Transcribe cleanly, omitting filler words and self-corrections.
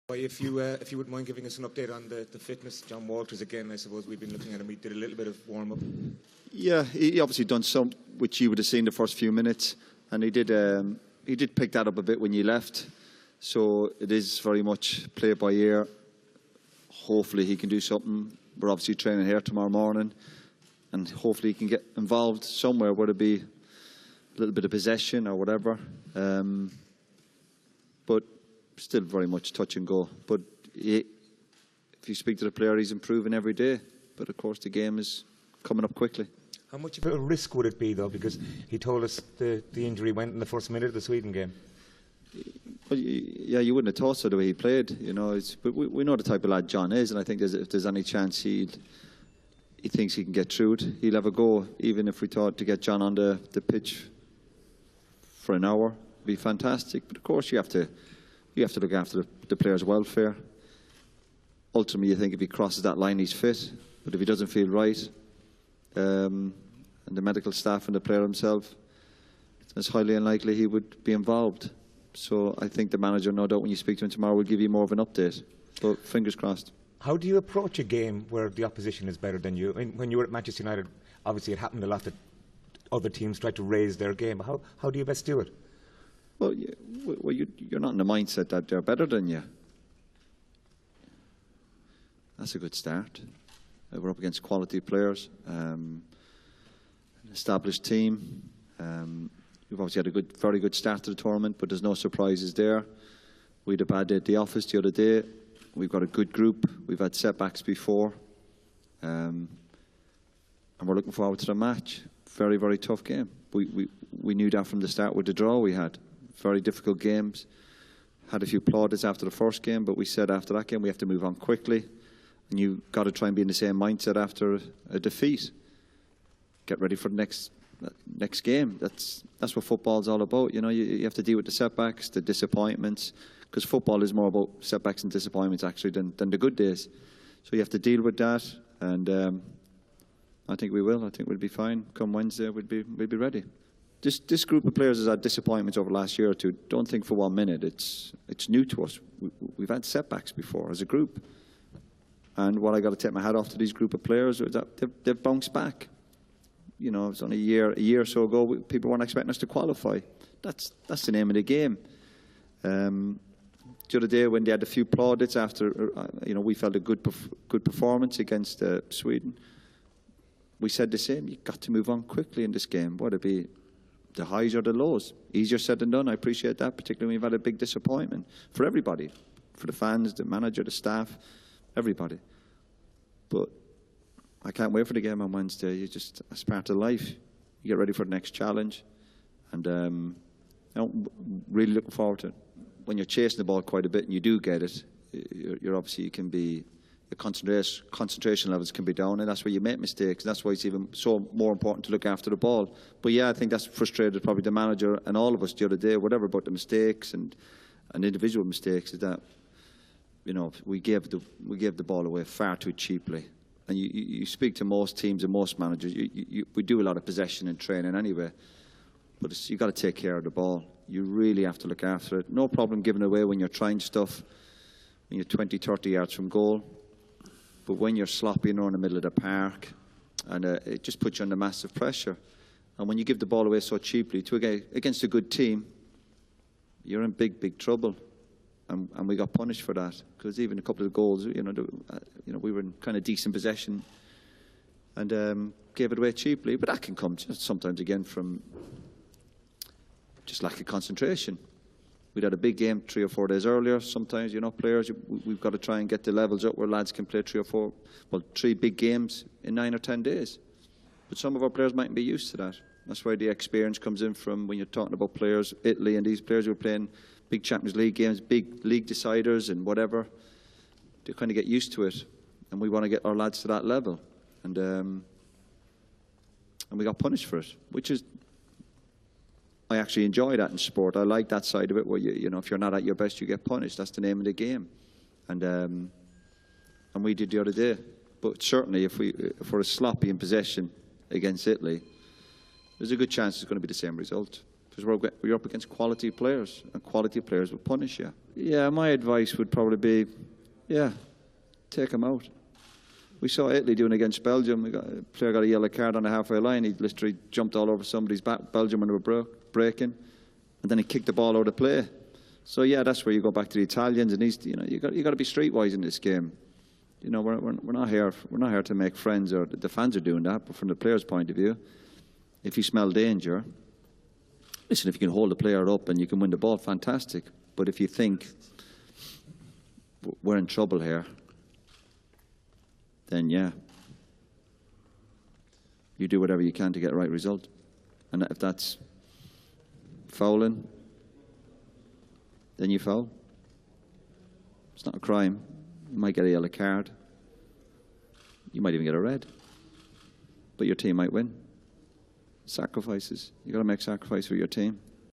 If you wouldn't mind giving us an update on the fitness, John Walters again, I suppose we've been looking at him. He did a little bit of warm-up. Yeah, he obviously done some, which you would have seen the first few minutes, and he did pick that up a bit when you left. So it is very much play it by ear. Hopefully he can do something. We're obviously training here tomorrow morning, and hopefully he can get involved somewhere, whether it be a little bit of possession or whatever. But still very much touch and go. But if you speak to the player, he's improving every day. But of course the game is coming up quickly. How much of a risk would it be, though? Because he told us the injury went in the first minute of the Sweden game. Well, yeah, you wouldn't have thought so the way he played. You know, but we know the type of lad John is, and I think if there's any chance he thinks he can get through it, he'll have a go. Even if we thought to get John on the pitch for an hour, it'd be fantastic. But of course you have to look after the players' welfare. Ultimately, you think if he crosses that line, he's fit. But if he doesn't feel right, and the medical staff and the player himself, it's highly unlikely he would be involved. So I think the manager, no doubt, when you speak to him tomorrow, will give you more of an update. But fingers crossed. How do you approach a game where the opposition is better than you? I mean, when you were at Manchester United, obviously it happened a lot that other teams tried to raise their game. How do you best do it? Well, you're not in the mindset that they're better than you. That's a good start. We're up against quality players, an established team. We've obviously had a very good start to the tournament, but there's no surprises there. We had a bad day at the office the other day. We've got a good group. We've had setbacks before. And we're looking forward to the match. Very, very tough game. We knew that from the start with the draw we had. Very difficult games. Had a few plaudits after the first game, but we said after that game we have to move on quickly. And you've got to try and be in the same mindset after a defeat. Get ready for the next game. That's what football's all about. You know, you have to deal with the setbacks, the disappointments, because football is more about setbacks and disappointments actually than the good days. So you have to deal with that, and I think we will. I think we'll be fine. Come Wednesday, we'll be ready. This group of players has had disappointments over the last year or two. Don't think for 1 minute it's new to us. We've had setbacks before as a group, and what I got to take my hat off to these group of players is that they've bounced back. You know, it was only a year or so ago, people weren't expecting us to qualify. That's the name of the game. The other day when they had a few plaudits after, we felt a good performance against Sweden. We said the same. You've got to move on quickly in this game, whether it be the highs or the lows. Easier said than done. I appreciate that, particularly when you've had a big disappointment for everybody, for the fans, the manager, the staff, everybody. But I can't wait for the game on Wednesday. It's part of life. You get ready for the next challenge, and I'm really looking forward to it. When you're chasing the ball quite a bit and you do get it, you're obviously your concentration levels can be down, and that's where you make mistakes. That's why it's even so more important to look after the ball. But yeah, I think that's frustrated probably the manager and all of us the other day, whatever about the mistakes and individual mistakes, is that we gave the ball away far too cheaply. And you speak to most teams and most managers, we do a lot of possession and training anyway, but you've got to take care of the ball. You really have to look after it. No problem giving away when you're trying stuff, when you're 20, 30 yards from goal. But when you're sloppy and in the middle of the park, and it just puts you under massive pressure. And when you give the ball away so cheaply against a good team, you're in big, big trouble. And we got punished for that, because even a couple of goals, we were in kind of decent possession and gave it away cheaply. But that can come just sometimes again from just lack of concentration. We'd had a big game 3 or 4 days earlier. Sometimes, players, we've got to try and get the levels up where lads can play 3 big games in 9 or 10 days. But some of our players mightn't be used to that. That's why the experience comes in from when you're talking about players, Italy and these players who are playing big Champions League games, big league deciders and whatever. They kind of get used to it. And we want to get our lads to that level. And we got punished for it, which is, I actually enjoy that in sport. I like that side of it where, if you're not at your best, you get punished. That's the name of the game. And we did the other day. But certainly if we're sloppy in possession against Italy, there's a good chance it's going to be the same result. because we're up against quality players, and quality players will punish you. Yeah, my advice would probably be, yeah, take them out. We saw Italy doing against Belgium. A player got a yellow card on the halfway line. He literally jumped all over somebody's back, Belgium, when they were breaking, and then he kicked the ball out of play. So yeah, that's where you go back to the Italians, and you got to be streetwise in this game. You know, we're not here to make friends, or the fans are doing that. But from the player's point of view, if you smell danger, listen, if you can hold the player up and you can win the ball, fantastic. But if you think we're in trouble here, then yeah, you do whatever you can to get the right result. And if that's fouling, then you foul. It's not a crime. You might get a yellow card. You might even get a red. But your team might win. Sacrifices. You've got to make sacrifices for your team.